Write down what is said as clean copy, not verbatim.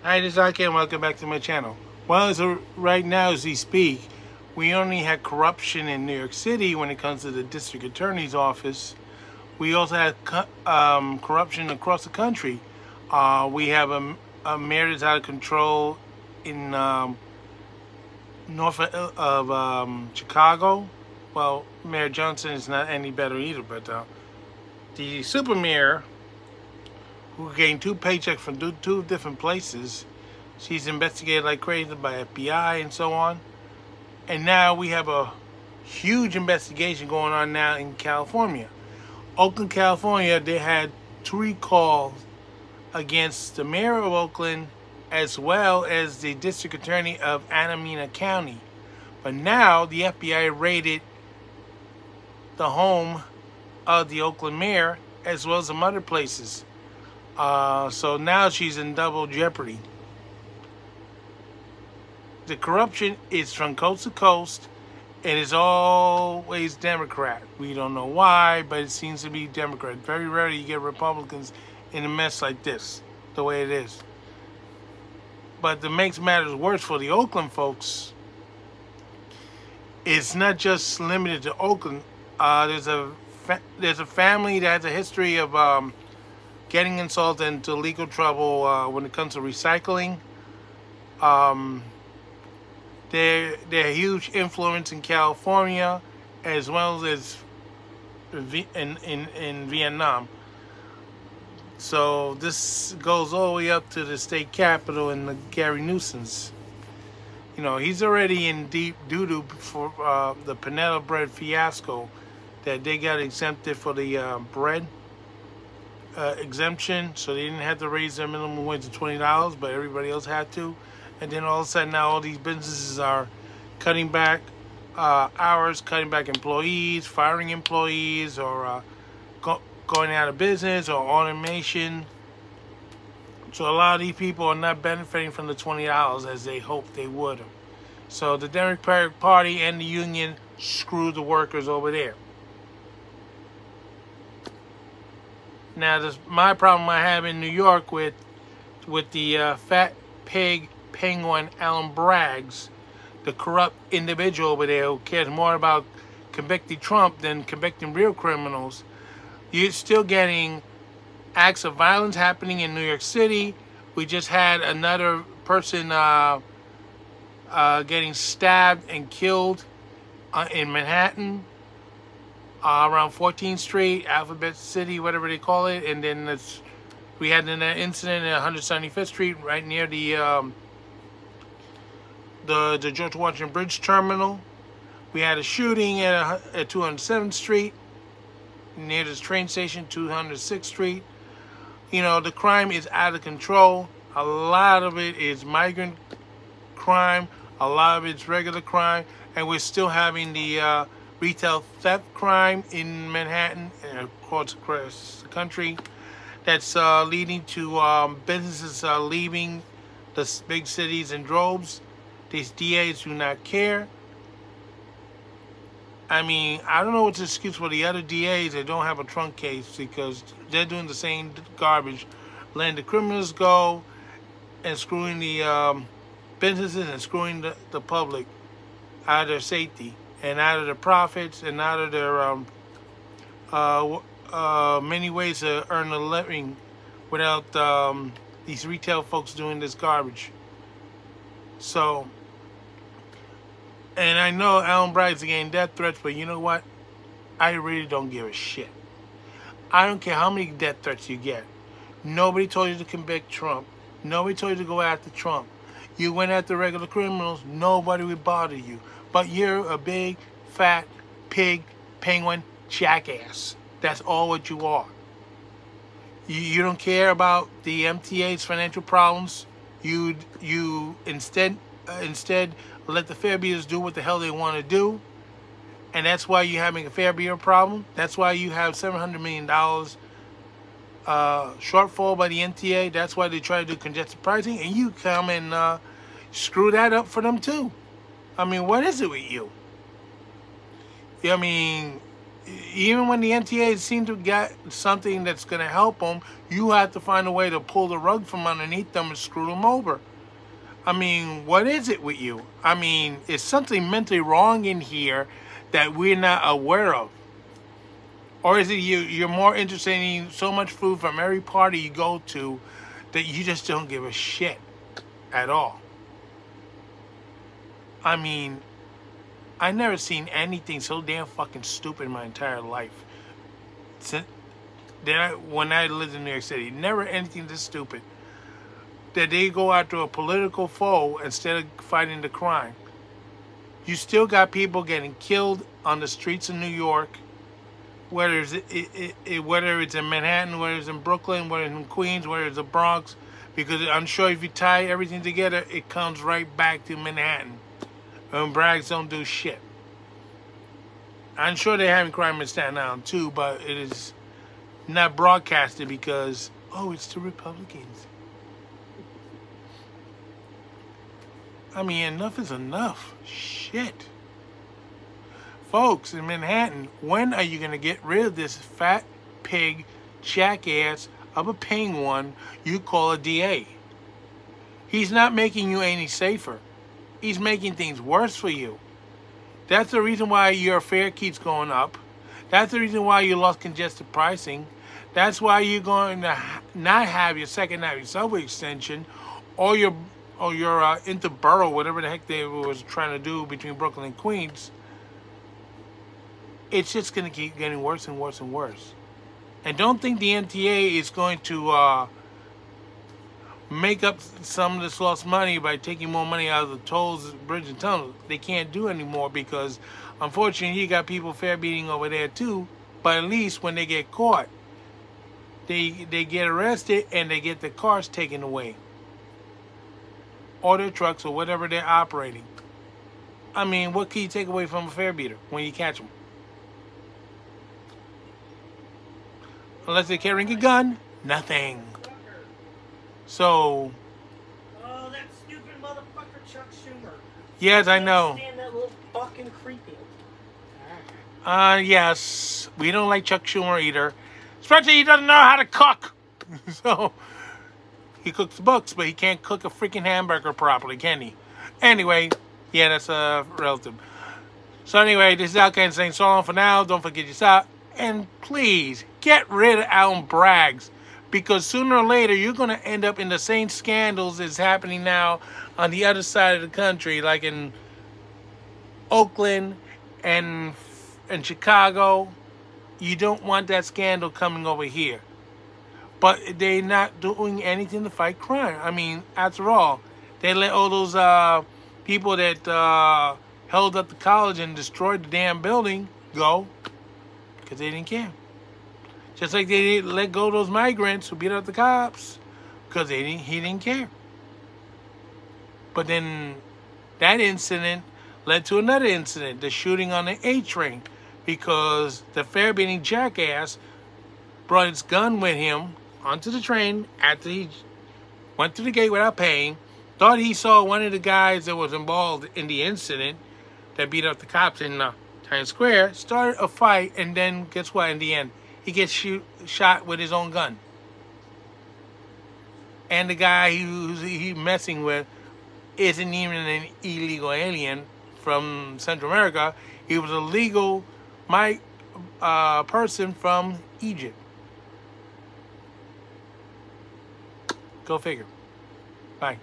Hi, this is Aki, and welcome back to my channel. Well, right now as we speak, we only had corruption in New York City when it comes to the district attorney's office. We also had corruption across the country. We have a mayor that's out of control in north of Chicago. Well, Mayor Johnson is not any better either, but the super mayor, who gained 2 paychecks from two different places. She's investigated like crazy by FBI and so on. And now we have a huge investigation going on now in California. Oakland, California, they had 3 calls against the mayor of Oakland as well as the district attorney of Alameda County. But now the FBI raided the home of the Oakland mayor as well as some other places. So now she's in double jeopardy. The corruption is from coast to coast, and it's always Democrat. We don't know why, but it seems to be Democrat. Very rarely you get Republicans in a mess like this, the way it is. But that makes matters worse for the Oakland folks. It's not just limited to Oakland. There's a family that has a history of getting themselves into legal trouble when it comes to recycling. They're a huge influence in California as well as in Vietnam. So this goes all the way up to the state capitol and the Gary Newsom's. You know, he's already in deep doo-doo for the Panetta bread fiasco, that they got exempted for the bread exemption, so they didn't have to raise their minimum wage to $20, but everybody else had to. And then all of a sudden now all these businesses are cutting back hours, cutting back employees, firing employees, or going out of business, or automation. So a lot of these people are not benefiting from the $20 as they hoped they would. So the Democratic Party and the union screwed the workers over there. Now, my problem I have in New York with the fat pig penguin Alvin Bragg, the corrupt individual over there who cares more about convicting Trump than convicting real criminals. You're still getting acts of violence happening in New York City. We just had another person getting stabbed and killed in Manhattan. Around 14th Street, Alphabet City, whatever they call it. And then we had an incident at 175th Street, right near the George Washington Bridge Terminal. We had a shooting at 207th Street, near this train station, 206th Street. You know, the crime is out of control. A lot of it is migrant crime. A lot of it's regular crime. And we're still having the retail theft crime in Manhattan and across the country. That's leading to businesses leaving the big cities in droves. These DAs do not care. I mean, I don't know what's the excuse for the other DAs that don't have a trunk case, because they're doing the same garbage, letting the criminals go and screwing the businesses and screwing the public out of their safety and out of their profits and out of their many ways to earn a living without these retail folks doing this garbage. So, and I know Alvin Bragg's getting death threats, but you know what? I really don't give a shit. I don't care how many death threats you get. Nobody told you to convict Trump. Nobody told you to go after Trump. You went after regular criminals, nobody would bother you. But you're a big, fat, pig, penguin, jackass. That's all what you are. You don't care about the MTA's financial problems. You instead let the fare beaters do what the hell they want to do. And that's why you're having a fare beater problem. That's why you have $700 million shortfall by the MTA. That's why they try to do congested pricing. And you come and screw that up for them too. I mean, what is it with you? I mean, even when the NTA seem to get something that's going to help them, you have to find a way to pull the rug from underneath them and screw them over. I mean, what is it with you? I mean, is something mentally wrong in here that we're not aware of? Or is it you're more interested in eating so much food from every party you go to that you just don't give a shit at all? I mean, I never seen anything so damn fucking stupid in my entire life. When I lived in New York City, never anything this stupid. That they go after a political foe instead of fighting the crime. You still got people getting killed on the streets of New York, whether it's in Manhattan, whether it's in Brooklyn, whether it's in Queens, whether it's the Bronx, because I'm sure if you tie everything together, it comes right back to Manhattan. And Braggs don't do shit. I'm sure they're having crime in Staten Island too, but it is not broadcasted because, oh, it's the Republicans. I mean, enough is enough. Shit. Folks in Manhattan, when are you going to get rid of this fat pig jackass of a paying one you call a DA? He's not making you any safer. He's making things worse for you. That's the reason why your fare keeps going up. That's the reason why you lost congested pricing. That's why you're going to not have your Second Avenue subway extension or your interborough, whatever the heck they was trying to do between Brooklyn and Queens. It's just going to keep getting worse and worse and worse. And don't think the MTA is going to make up some of this lost money by taking more money out of the tolls, bridge, and tunnels. They can't do anymore because, unfortunately, you got people fare beating over there too. But at least when they get caught, they get arrested and they get their cars taken away, or their trucks, or whatever they're operating. I mean, what can you take away from a fare beater when you catch them? Unless they're carrying a gun, nothing. So. Oh, that stupid motherfucker Chuck Schumer. Yes, I know. Stand that little fucking creepy. Yes, we don't like Chuck Schumer either. Especially he doesn't know how to cook. So, he cooks books, but he can't cook a freaking hamburger properly, can he? Anyway, yeah, that's relative. So anyway, this is Alvin saying so long for now. Don't forget your stop. And please, get rid of Alvin Bragg. Because sooner or later, you're going to end up in the same scandals that's happening now on the other side of the country, like in Oakland and Chicago. You don't want that scandal coming over here. But they're not doing anything to fight crime. I mean, after all, they let all those people that held up the college and destroyed the damn building go because they didn't care. Just like they didn't let go of those migrants who beat up the cops because he didn't care. But then that incident led to another incident, the shooting on the A train, because the fare-beating jackass brought his gun with him onto the train after he went through the gate without paying, thought he saw one of the guys that was involved in the incident that beat up the cops in Times Square, started a fight, and then guess what? In the end, he gets shot with his own gun. And the guy he's messing with isn't even an illegal alien from Central America. He was a legal person from Egypt. Go figure. Bye.